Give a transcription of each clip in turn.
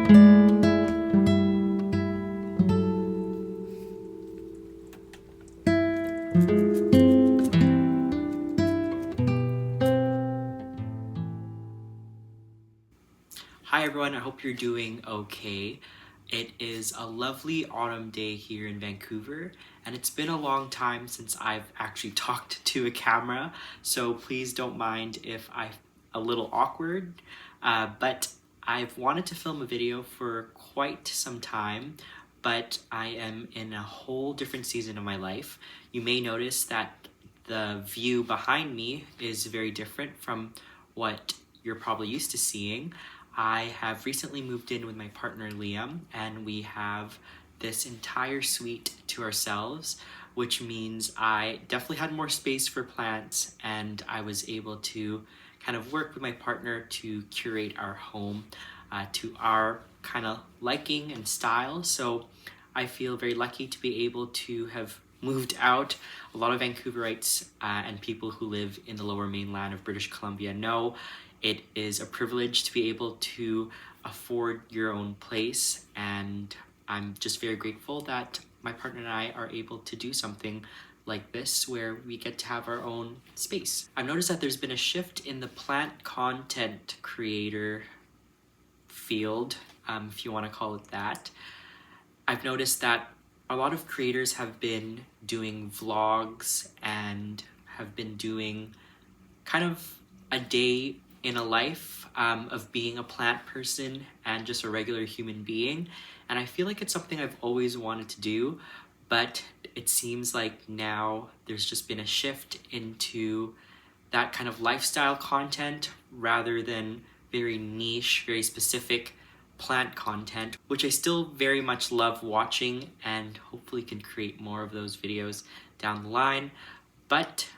Hi everyone, I hope you're doing okay. It is a lovely autumn day here in Vancouver, and it's been a long time since I've actually talked to a camera, so please don't mind if I'm a little awkward, but I've wanted to film a video for quite some time, but I am in a whole different season of my life. You may notice that the view behind me is very different from what you're probably used to seeing. I have recently moved in with my partner Liam, and we have this entire suite to ourselves, which means I definitely had more space for plants, and I was able to kind of work with my partner to curate our home to our kind of liking and style. So I feel very lucky to be able to have moved out. A lot of Vancouverites and people who live in the lower mainland of British Columbia know it is a privilege to be able to afford your own place, and I'm just very grateful that my partner and I are able to do something like this where we get to have our own space. I've noticed that there's been a shift in the plant content creator field, if you want to call it that. I've noticed that a lot of creators have been doing vlogs and have been doing kind of a day in a life of being a plant person and just a regular human being. And I feel like it's something I've always wanted to do, but it seems like now there's just been a shift into that kind of lifestyle content rather than very niche, very specific plant content, which I still very much love watching and hopefully can create more of those videos down the line. But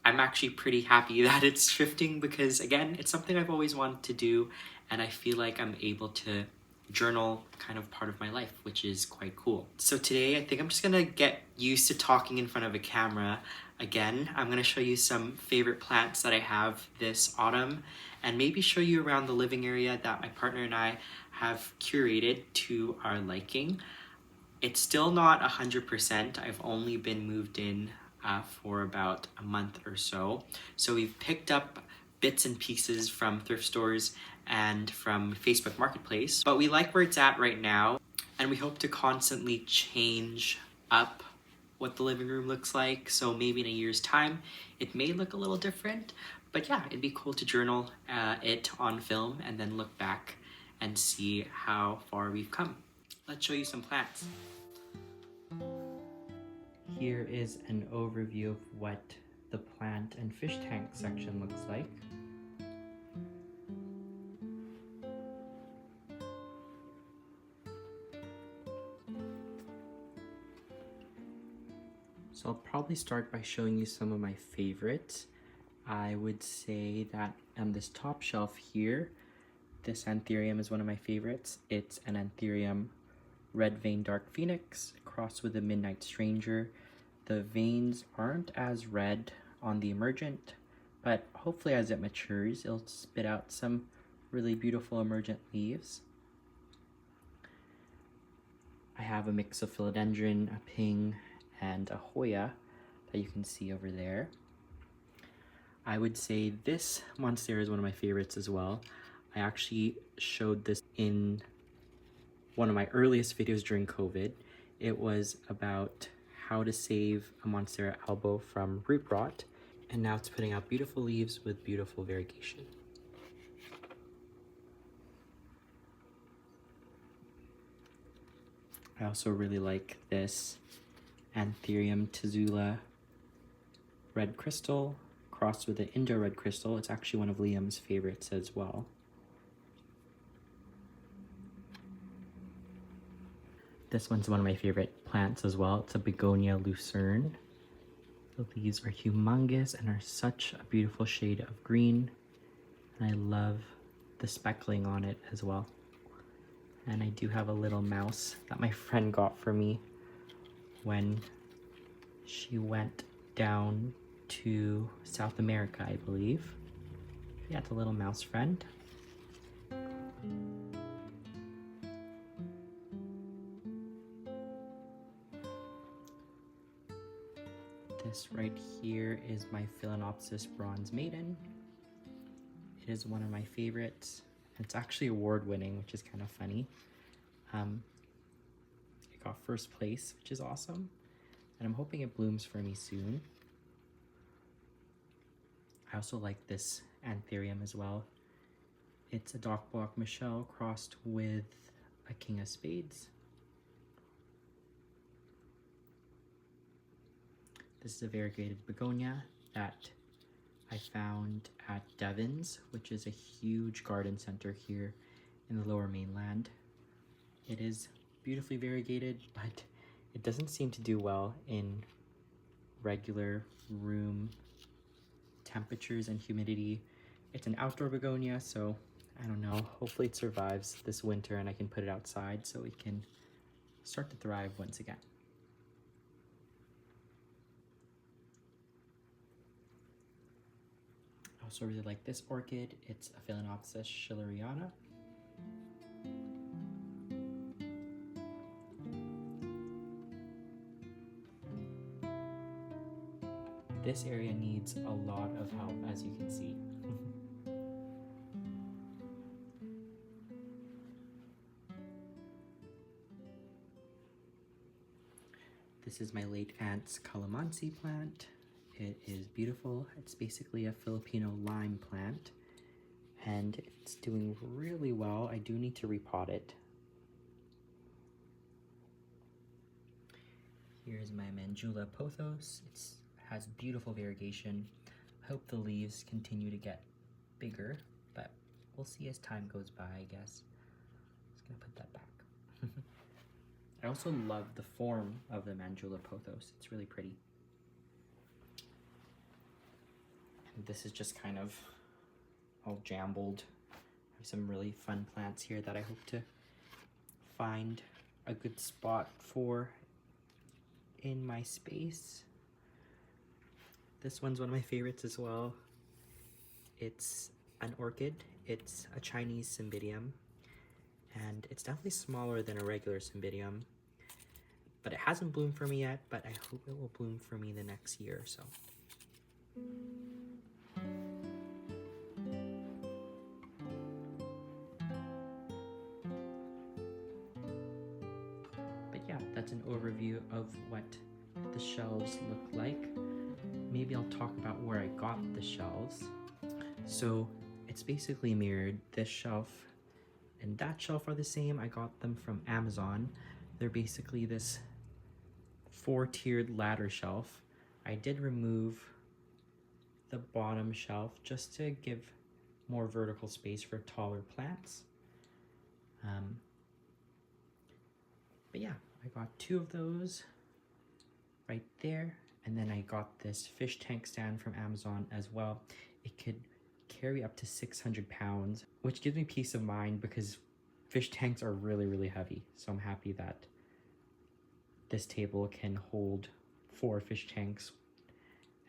I'm actually pretty happy that it's shifting because, again, it's something I've always wanted to do, and I feel like I'm able to journal kind of part of my life, which is quite cool. So today, I think I'm just gonna get used to talking in front of a camera again. I'm gonna show you some favorite plants that I have this autumn, and maybe show you around the living area that my partner and I have curated to our liking. It's still not 100%. I've only been moved in for about a month or so. So we've picked up bits and pieces from thrift stores and from Facebook Marketplace, but we like where it's at right now, and we hope to constantly change up what the living room looks like. So maybe in a year's time, it may look a little different, but yeah, it'd be cool to journal it on film and then look back and see how far we've come. Let's show you some plants. Here is an overview of what the plant and fish tank section looks like. So I'll probably start by showing you some of my favorites. I would say that on this top shelf here, this anthurium is one of my favorites. It's an anthurium red vein dark phoenix crossed with a midnight stranger. The veins aren't as red on the emergent, but hopefully as it matures, it'll spit out some really beautiful emergent leaves. I have a mix of philodendron, a ping, and a Hoya that you can see over there. I would say this monstera is one of my favorites as well. I actually showed this in one of my earliest videos during COVID. It was about how to save a monstera albo from root rot, and now it's putting out beautiful leaves with beautiful variegation. I also really like this Anthurium tazula red crystal crossed with the Indo red crystal. It's actually one of Liam's favorites as well. This one's one of my favorite plants as well. It's a Begonia lucerne. The leaves are humongous and are such a beautiful shade of green. And I love the speckling on it as well. And I do have a little mouse that my friend got for me when she went down to South America, I believe. Yeah, it's a little mouse friend. This right here is my Phalaenopsis Bronze Maiden. It is one of my favorites. It's actually award-winning, which is kind of funny. It got first place, which is awesome. And I'm hoping it blooms for me soon. I also like this anthurium as well. It's a Dock Block Michelle crossed with a King of Spades. This is a variegated begonia that I found at Devon's, which is a huge garden center here in the Lower Mainland. It is beautifully variegated, but it doesn't seem to do well in regular room temperatures and humidity. It's an outdoor begonia, so I don't know. Hopefully it survives this winter and I can put it outside so it can start to thrive once again. I also really like this orchid. It's a Phalaenopsis schilleriana. This area needs a lot of help, as you can see. This is my late aunt's calamansi plant. It is beautiful. It's basically a Filipino lime plant, and it's doing really well. I do need to repot it. Here's my Mandula pothos. It has beautiful variegation. I hope the leaves continue to get bigger, but we'll see as time goes by, I guess. Just gonna put that back. I also love the form of the Mandula pothos. It's really pretty. And this is just kind of all jumbled. I have some really fun plants here that I hope to find a good spot for in my space. This one's one of my favorites as well. It's an orchid. It's a Chinese cymbidium, and it's definitely smaller than a regular cymbidium, but it hasn't bloomed for me yet, but I hope it will bloom for me the next year or so. But yeah, that's an overview of what the shelves look like. Maybe I'll talk about where I got the shelves. So it's basically mirrored. This shelf and that shelf are the same. I got them from Amazon. They're basically this 4-tiered ladder shelf. I did remove the bottom shelf just to give more vertical space for taller plants. But yeah, I got 2 of those right there. And then I got this fish tank stand from Amazon as well. It could carry up to 600 pounds, which gives me peace of mind because fish tanks are really, really heavy. So I'm happy that this table can hold 4 fish tanks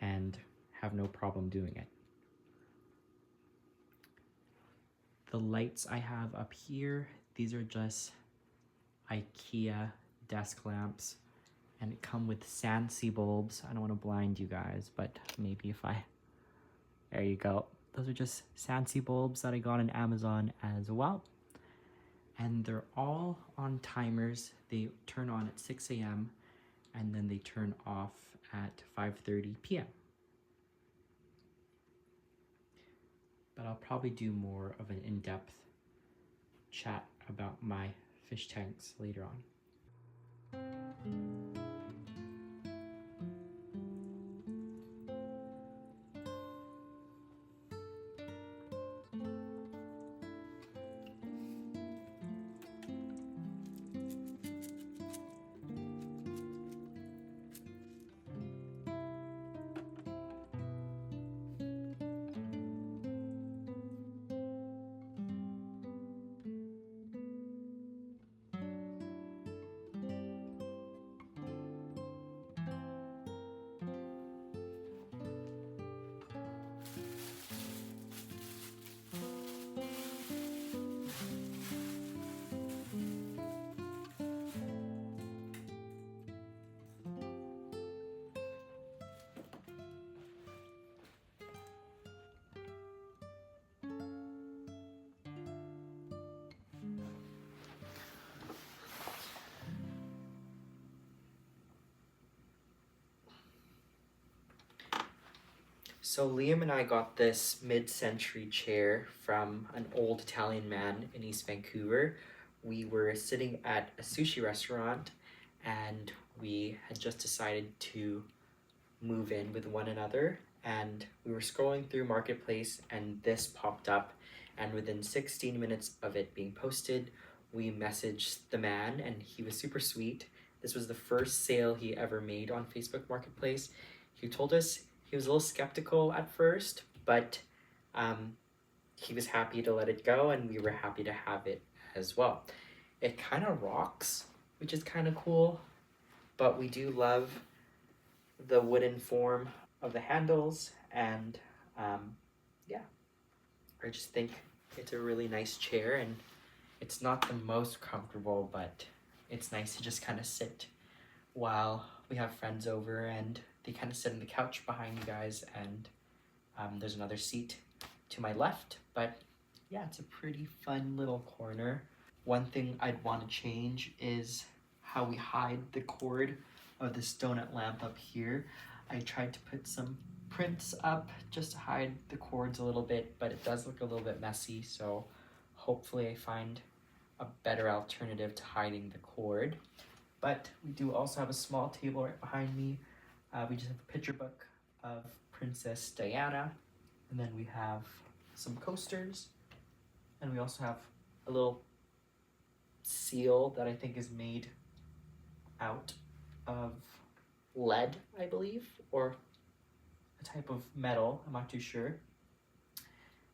and have no problem doing it. The lights I have up here, these are just IKEA desk lamps, and it come with Sansi bulbs. I don't want to blind you guys, but maybe if I, there you go. Those are just Sansi bulbs that I got on Amazon as well. And they're all on timers. They turn on at 6 a.m. and then they turn off at 5:30 p.m. But I'll probably do more of an in-depth chat about my fish tanks later on. So Liam and I got this mid-century chair from an old Italian man in East Vancouver. We were sitting at a sushi restaurant and we had just decided to move in with one another, and we were scrolling through Marketplace and this popped up, and within 16 minutes of it being posted, we messaged the man and he was super sweet. This was the first sale he ever made on Facebook Marketplace. He told us he was a little skeptical at first, but he was happy to let it go and we were happy to have it as well. It kind of rocks, which is kind of cool, but we do love the wooden form of the handles, and yeah, I just think it's a really nice chair, and it's not the most comfortable, but it's nice to just kind of sit while we have friends over, and they kind of sit on the couch behind you guys, and there's another seat to my left, but yeah, it's a pretty fun little corner. One thing I'd want to change is how we hide the cord of this donut lamp up here. I tried to put some prints up just to hide the cords a little bit, but it does look a little bit messy, so hopefully I find a better alternative to hiding the cord. But we do also have a small table right behind me. We just have a picture book of Princess Diana, and then we have some coasters, and we also have a little seal that I think is made out of lead, I believe, or a type of metal, I'm not too sure.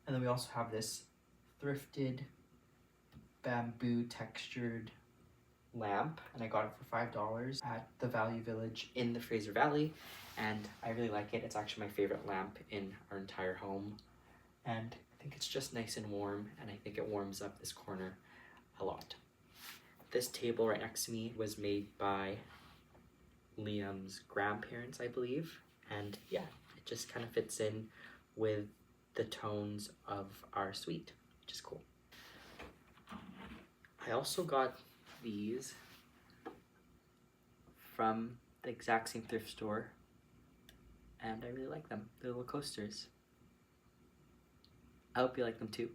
And then we also have this thrifted bamboo textured lamp, and I got it for $5 at the Value Village in the Fraser Valley, and I really like it. It's actually my favorite lamp in our entire home, and I think it's just nice and warm, and I think it warms up this corner a lot. This table right next to me was made by Liam's grandparents, I believe, and yeah, it just kind of fits in with the tones of our suite, which is cool. I also got these from the exact same thrift store, and I really like them. They're little coasters. I hope you like them too.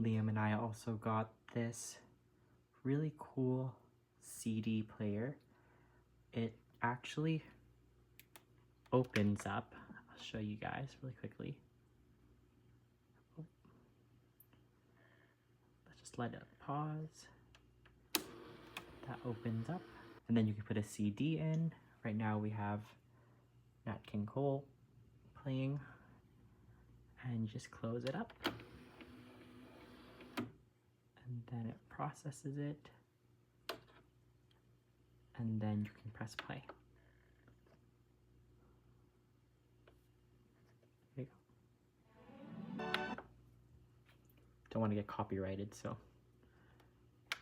Liam and I also got this really cool CD player. It actually opens up. I'll show you guys really quickly. Let's just let it pause. That opens up. And then you can put a CD in. Right now we have Nat King Cole playing. And you just close it up. And then it processes it. And then you can press play. There you go. Don't want to get copyrighted, so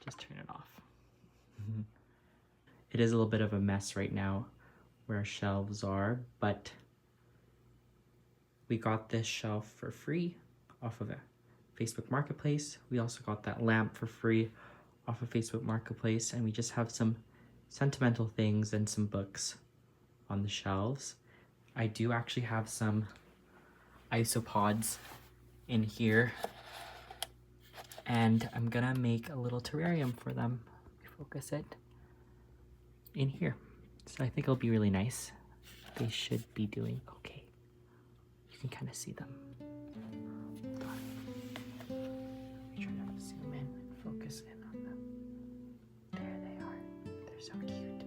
just turn it off. It is a little bit of a mess right now where our shelves are, but we got this shelf for free off of a Facebook Marketplace. We also got that lamp for free off of Facebook Marketplace, and we just have some sentimental things and some books on the shelves. I do actually have some isopods in here, and I'm gonna make a little terrarium for them. Focus it in here. So I think it'll be really nice. They should be doing okay. You can kind of see them. Hold on. Let me try to zoom in and focus in on them. There they are. They're so cute.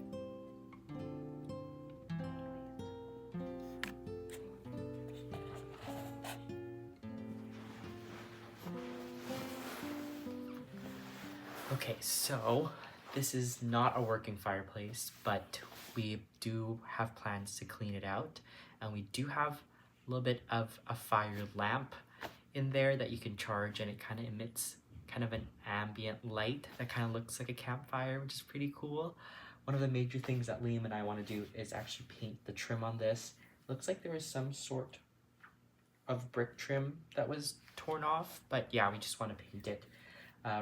Okay, so this is not a working fireplace, but we do have plans to clean it out, and we do have a little bit of a fire lamp in there that you can charge, and it kind of emits kind of an ambient light that kind of looks like a campfire, which is pretty cool. One of the major things that Liam and I want to do is actually paint the trim on this. Looks like there was some sort of brick trim that was torn off, but yeah, we just want to paint it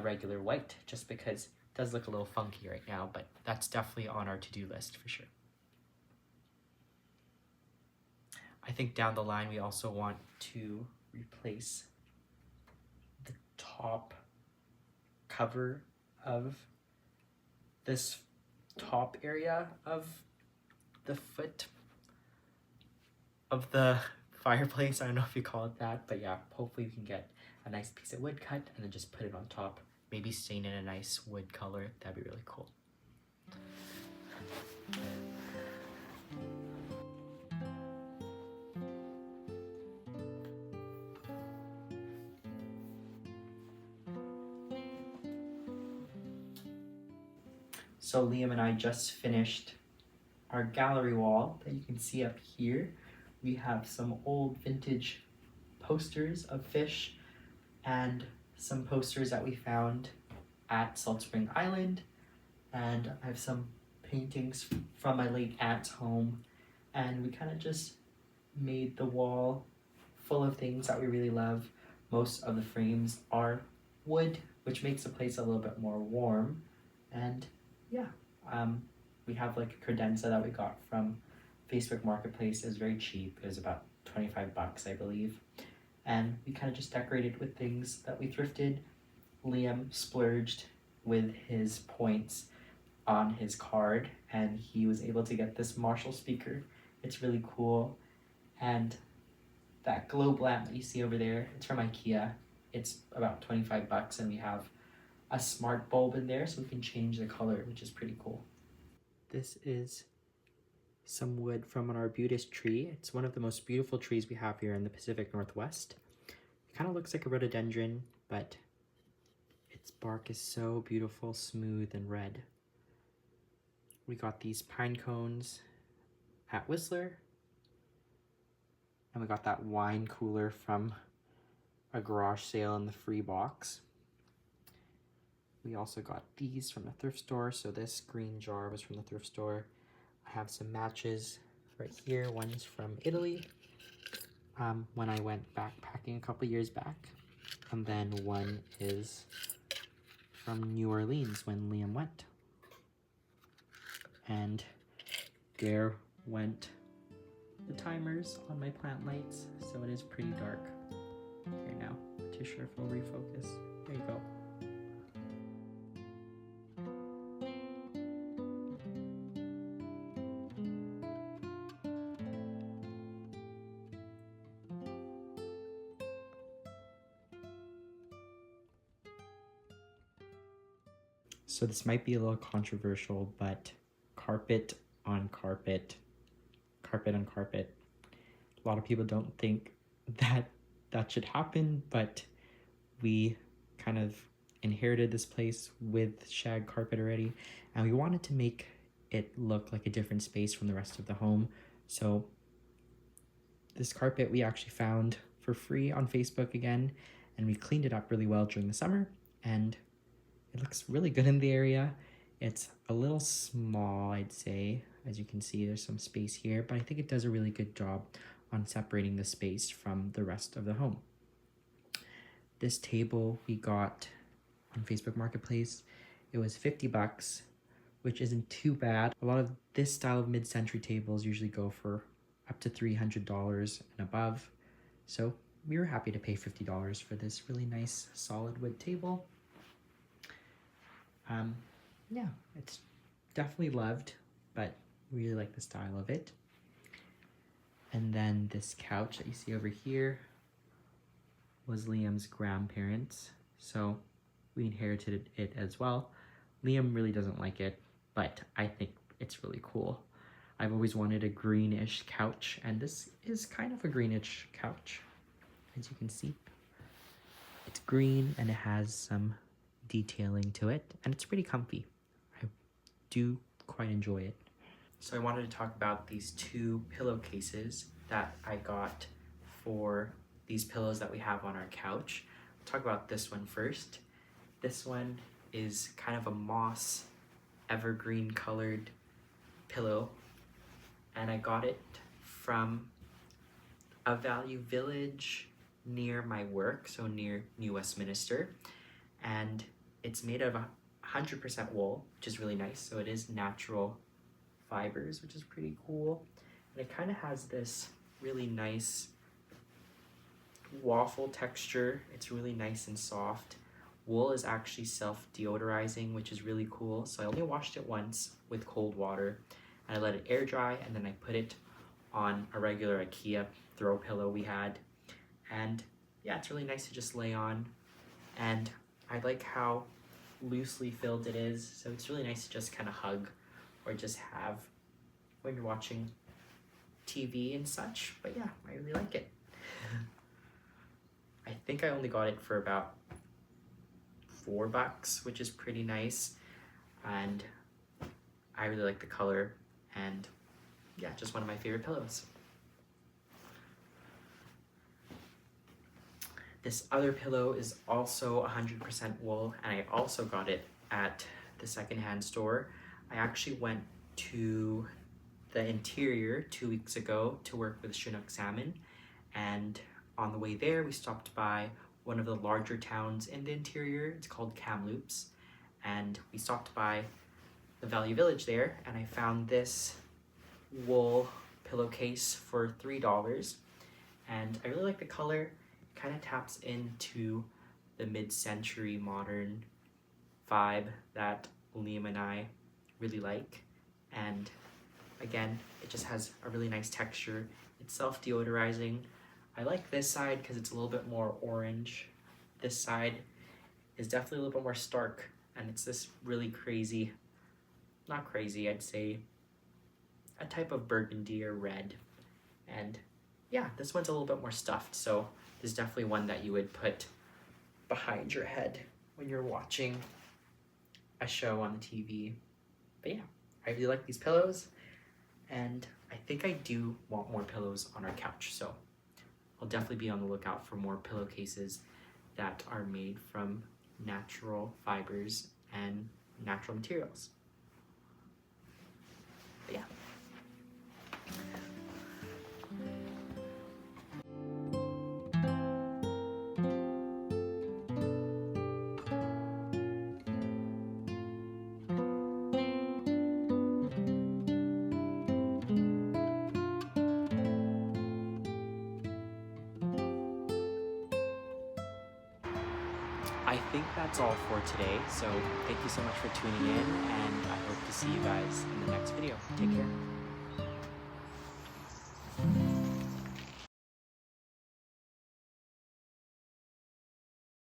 regular white just because it does look a little funky right now, but that's definitely on our to-do list for sure. I think down the line we also want to replace the top cover of this top area of the foot of the fireplace. I don't know if you call it that, but yeah, hopefully we can get a nice piece of wood cut and then just put it on top. Maybe stain in a nice wood color. That'd be really cool. So Liam and I just finished our gallery wall that you can see up here. We have some old vintage posters of fish and some posters that we found at Salt Spring Island, and I have some paintings from my late aunt's home, and we kind of just made the wall full of things that we really love. Most of the frames are wood, which makes the place a little bit more warm, and yeah, we have like a credenza that we got from Facebook Marketplace. It was very cheap. It was about 25 bucks, I believe. And we kind of just decorated with things that we thrifted. Liam splurged with his points on his card, and he was able to get this Marshall speaker. It's really cool. And that globe lamp that you see over there, it's from IKEA. It's about 25 bucks, and we have a smart bulb in there so we can change the color, which is pretty cool. This is some wood from an arbutus tree. It's one of the most beautiful trees we have here in the Pacific Northwest. It kind of looks like a rhododendron, but its bark is so beautiful, smooth, and red. We got these pine cones at Whistler, and we got that wine cooler from a garage sale in the free box. We also got these from the thrift store. So this green jar was from the thrift store. I have some matches right here. One's from Italy, when I went backpacking a couple years back. And then one is from New Orleans when Liam went. And there went the timers on my plant lights. So it is pretty dark here now. Not too sure if it'll refocus. There you go. So this might be a little controversial, but carpet on carpet, carpet on carpet. A lot of people don't think that that should happen, but we kind of inherited this place with shag carpet already, and we wanted to make it look like a different space from the rest of the home. So this carpet we actually found for free on Facebook again, and we cleaned it up really well during the summer, and it looks really good in the area. It's a little small, I'd say. As you can see, there's some space here, but I think it does a really good job on separating the space from the rest of the home. This table we got on Facebook Marketplace. It was 50 bucks, which isn't too bad. A lot of this style of mid-century tables usually go for up to $300 and above. So we were happy to pay $50 for this really nice solid wood table. Yeah, it's definitely loved, but really like the style of it. And then this couch that you see over here was Liam's grandparents, so we inherited it as well. Liam really doesn't like it, but I think it's really cool. I've always wanted a greenish couch, and this is kind of a greenish couch, as you can see. It's green and it has some detailing to it, and it's pretty comfy. I do quite enjoy it. So I wanted to talk about these two pillowcases that I got for these pillows that we have on our couch. I'll talk about this one first. This one is kind of a moss evergreen colored pillow, and I got it from a Value Village near my work, so near New Westminster, and it's made of 100% wool, which is really nice. So it is natural fibers, which is pretty cool. And it kind of has this really nice waffle texture. It's really nice and soft. Wool is actually self-deodorizing, which is really cool. So I only washed it once with cold water, and I let it air dry, and then I put it on a regular IKEA throw pillow we had. And yeah, it's really nice to just lay on. And I like how loosely filled it is, so it's really nice to just kind of hug or just have when you're watching TV and such. But yeah, I really like it. I think I only got it for about $4, which is pretty nice, and I really like the color, and yeah, just one of my favorite pillows. This other pillow is also 100% wool, and I also got it at the secondhand store. I actually went to the interior 2 weeks ago to work with Chinook salmon, and on the way there we stopped by one of the larger towns in the interior. It's called Kamloops, and we stopped by the Value Village there, and I found this wool pillowcase for $3, and I really like the color. It kind of taps into the mid-century modern vibe that Liam and I really like, and again, it just has a really nice texture. It's self-deodorizing. I like this side because it's a little bit more orange. This side is definitely a little bit more stark, and it's this really crazy, not crazy, I'd say a type of burgundy or red. And yeah, this one's a little bit more stuffed, so this is definitely one that you would put behind your head when you're watching a show on the TV. But yeah, I really like these pillows, and I think I do want more pillows on our couch, so I'll definitely be on the lookout for more pillowcases that are made from natural fibers and natural materials. But yeah. I think that's all for today, so thank you so much for tuning in, and I hope to see you guys in the next video. Take care.